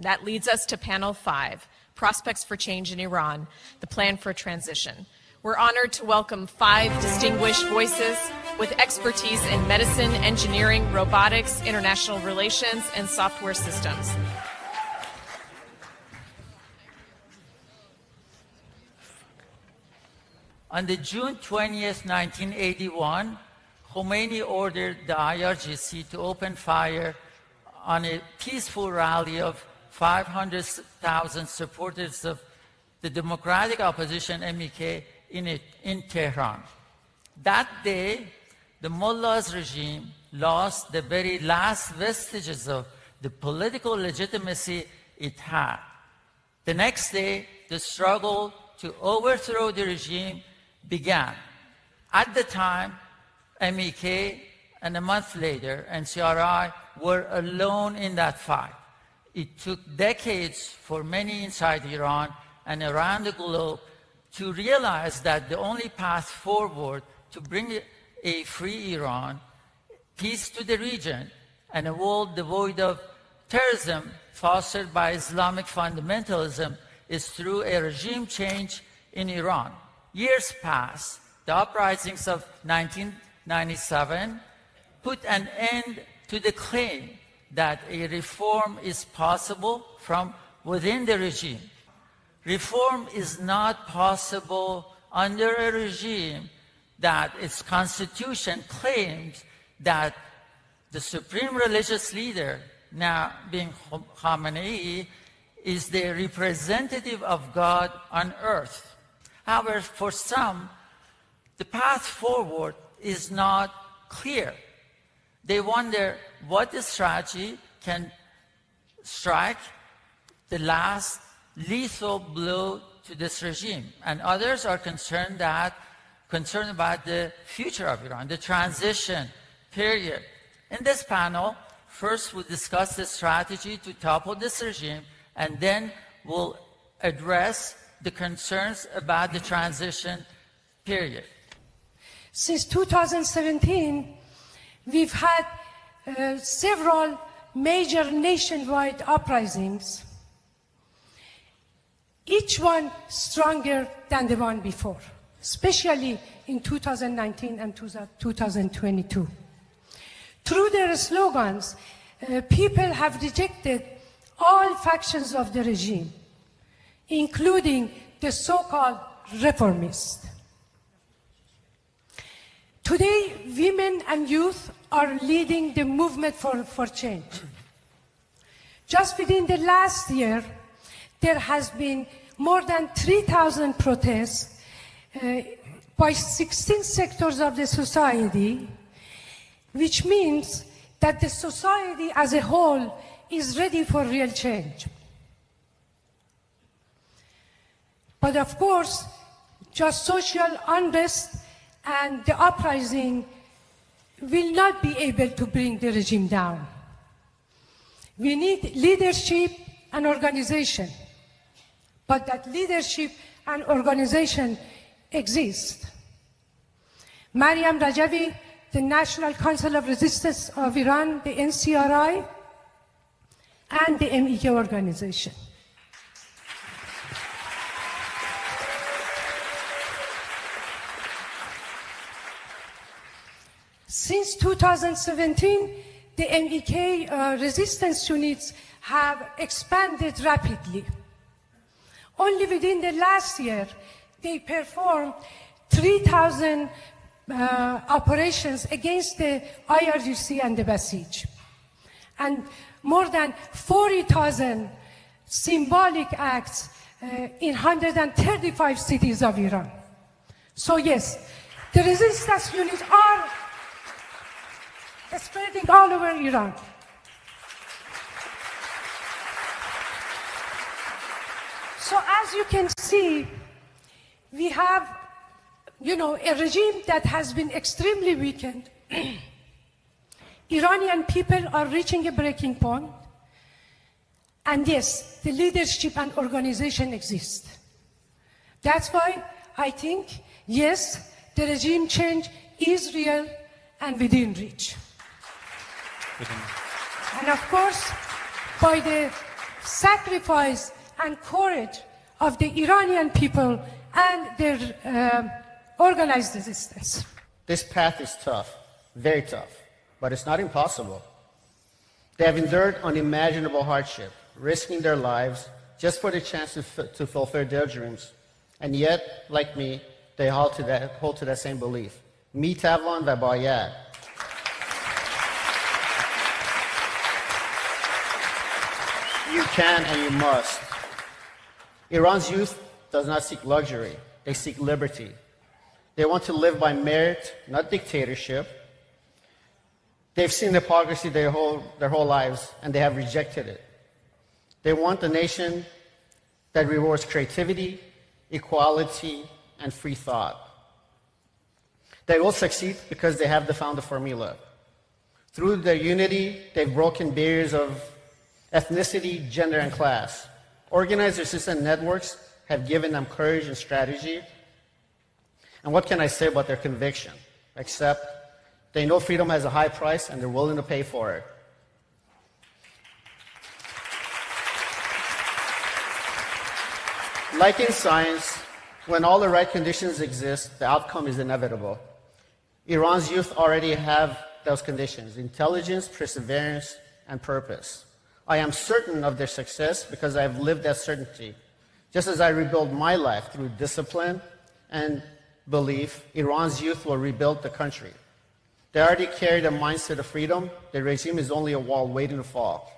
That leads us to panel 5, Prospects for Change in Iran, the Plan for Transition. We're honored to welcome 5 distinguished voices with expertise in medicine, engineering, robotics, international relations, and software systems. On the June 20th, 1981, Khomeini ordered the IRGC to open fire on a peaceful rally of 500,000 supporters of the democratic opposition MEK in Tehran. That day, the mullah's regime lost the very last vestiges of the political legitimacy it had. The next day, the struggle to overthrow the regime began. At the time, MEK and a month later, NCRI were alone in that fight. It took decades for many inside Iran and around the globe to realize that the only path forward to bring a free Iran, peace to the region, and a world devoid of terrorism fostered by Islamic fundamentalism is through a regime change in Iran. Years passed. The uprisings of 1997 put an end to the claim that a reform is possible from within the regime. Reform is not possible under a regime that its constitution claims that the supreme religious leader, now being Khamenei, is the representative of God on earth. However, for some, the path forward is not clear. They wonder what the strategy can strike the last lethal blow to this regime. And others are concerned about the future of Iran, the transition period. In this panel, first we'll discuss the strategy to topple this regime, and then we'll address the concerns about the transition period. Since 2017, we've had several major nationwide uprisings, each one stronger than the one before, especially in 2019 and 2022. Through their slogans, people have rejected all factions of the regime, including the so-called reformists. Today, women and youth are leading the movement for change. Just within the last year, there has been more than 3,000 protests by 16 sectors of the society, which means that the society as a whole is ready for real change. But of course, just social unrest and the uprising will not be able to bring the regime down. We need leadership and organization, but that leadership and organization exist. Mariam Rajavi, the National Council of Resistance of Iran, the NCRI, and the MEK organization. Since 2017, the MEK resistance units have expanded rapidly. Only within the last year, they performed 3,000 operations against the IRGC and the Basij, and more than 40,000 symbolic acts in 135 cities of Iran. So yes, the resistance units are spreading all over Iran. So as you can see, we have, a regime that has been extremely weakened. Iranian people are reaching a breaking point. And yes, the leadership and organization exist. That's why I think, yes, the regime change is real and within reach. And of course, by the sacrifice and courage of the Iranian people and their organized resistance. This path is tough, very tough, but it's not impossible. They have endured unimaginable hardship, risking their lives just for the chance to fulfill their dreams. And yet, like me, they hold to that same belief. Mi tavan va bayad. You can and you must. Iran's youth does not seek luxury. They seek liberty. They want to live by merit, not dictatorship. They've seen hypocrisy their whole lives, and they have rejected it. They want a nation that rewards creativity, equality, and free thought. They will succeed because they have found the formula. Through their unity, they've broken barriers of ethnicity, gender, and class. Organized resistance networks have given them courage and strategy. And what can I say about their conviction? Except they know freedom has a high price and they're willing to pay for it. Like in science, when all the right conditions exist, the outcome is inevitable. Iran's youth already have those conditions: intelligence, perseverance, and purpose. I am certain of their success because I have lived that certainty. Just as I rebuilt my life through discipline and belief, Iran's youth will rebuild the country. They already carry the mindset of freedom. The regime is only a wall waiting to fall.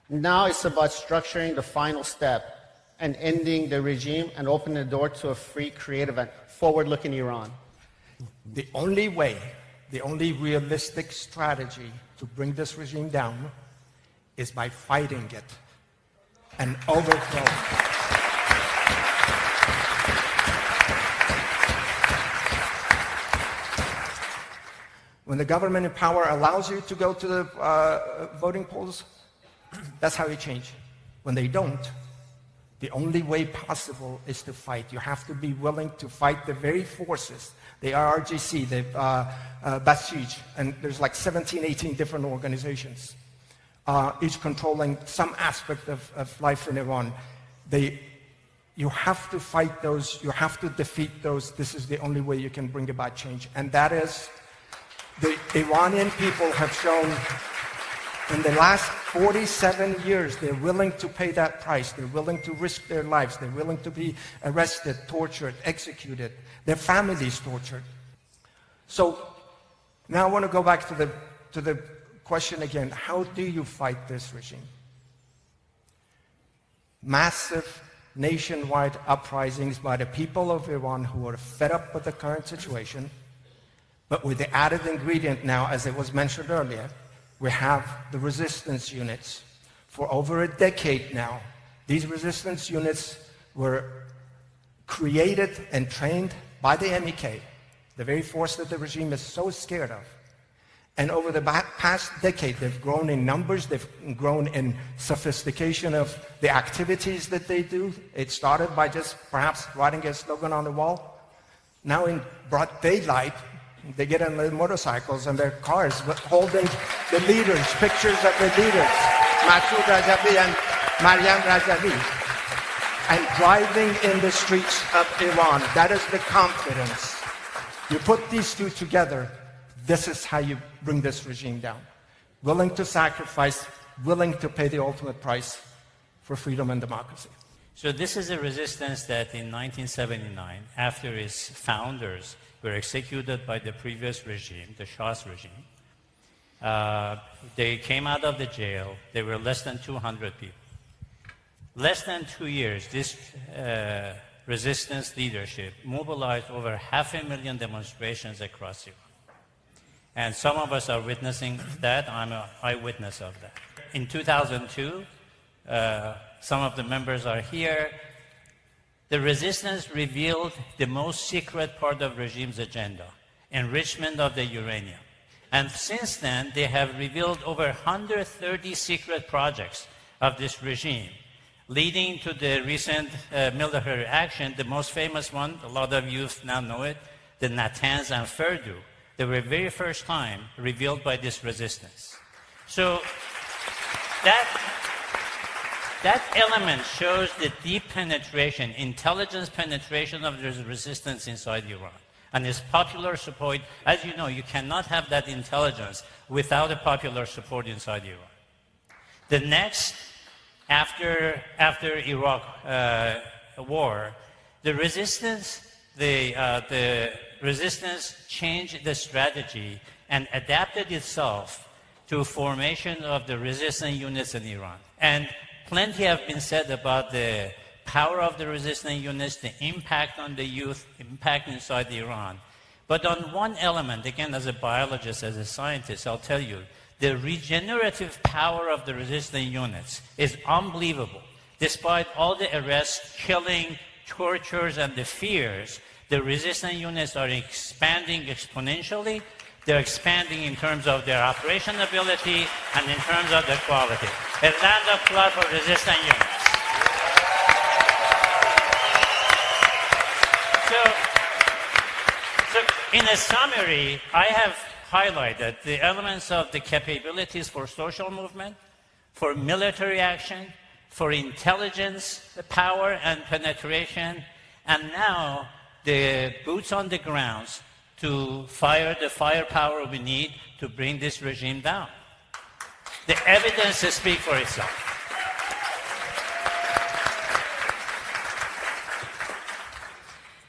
Now it's about structuring the final step and ending the regime and opening the door to a free, creative, and forward-looking Iran. The only way, the only realistic strategy to bring this regime down is by fighting it and overthrowing it. When the government in power allows you to go to the voting polls, that's how you change. When they don't, the only way possible is to fight. You have to be willing to fight the very forces, the IRGC, the Basij, and there's like 17, 18 different organizations, each controlling some aspect of life in Iran. You have to fight those, you have to defeat those. This is the only way you can bring about change. And that is, the Iranian people have shown in the last 47 years, they're willing to pay that price. They're willing to risk their lives. They're willing to be arrested, tortured, executed, their families tortured. So now I want to go back to the question again. How do you fight this regime? Massive nationwide uprisings by the people of Iran who are fed up with the current situation, but with the added ingredient now, as it was mentioned earlier, we have the resistance units. For over a decade now, these resistance units were created and trained by the MEK, the very force that the regime is so scared of. And over the past decade, they've grown in numbers, they've grown in sophistication of the activities that they do. It started by just perhaps writing a slogan on the wall. Now in broad daylight, they get on their motorcycles and their cars holding the leaders, pictures of the leaders, Masoud Rajavi and Maryam Rajavi, and driving in the streets of Iran. That is the confidence. You put these two together, this is how you bring this regime down. Willing to sacrifice, willing to pay the ultimate price for freedom and democracy. So this is a resistance that in 1979, after its founders were executed by the previous regime, the Shah's regime, they came out of the jail. They were less than 200 people. Less than 2 years, this resistance leadership mobilized over 500,000 demonstrations across Iran. And some of us are witnessing that. I'm an eyewitness of that. In 2002, some of the members are here. The resistance revealed the most secret part of regime's agenda, enrichment of the uranium. And since then, they have revealed over 130 secret projects of this regime, leading to the recent military action. The most famous one, a lot of youth now know it, the Natanz and Fordo. They were very first time revealed by this resistance. So That element shows the deep penetration, intelligence penetration of the resistance inside Iran. And its popular support, as you know, you cannot have that intelligence without a popular support inside Iran. The next, after Iraq war, the resistance changed the strategy and adapted itself to formation of the resistance units in Iran. And plenty have been said about the power of the resistance units, the impact on the youth, impact inside Iran. But on one element, again, as a biologist, as a scientist, I'll tell you, the regenerative power of the resistance units is unbelievable. Despite all the arrests, killing, tortures, and the fears, the resistance units are expanding exponentially. They're expanding in terms of their operation ability and in terms of their quality. A round of applause for resistance units. So in a summary, I have highlighted the elements of the capabilities for social movement, for military action, for intelligence, power, and penetration, and now the boots on the grounds to fire the firepower we need to bring this regime down. The evidence speaks for itself.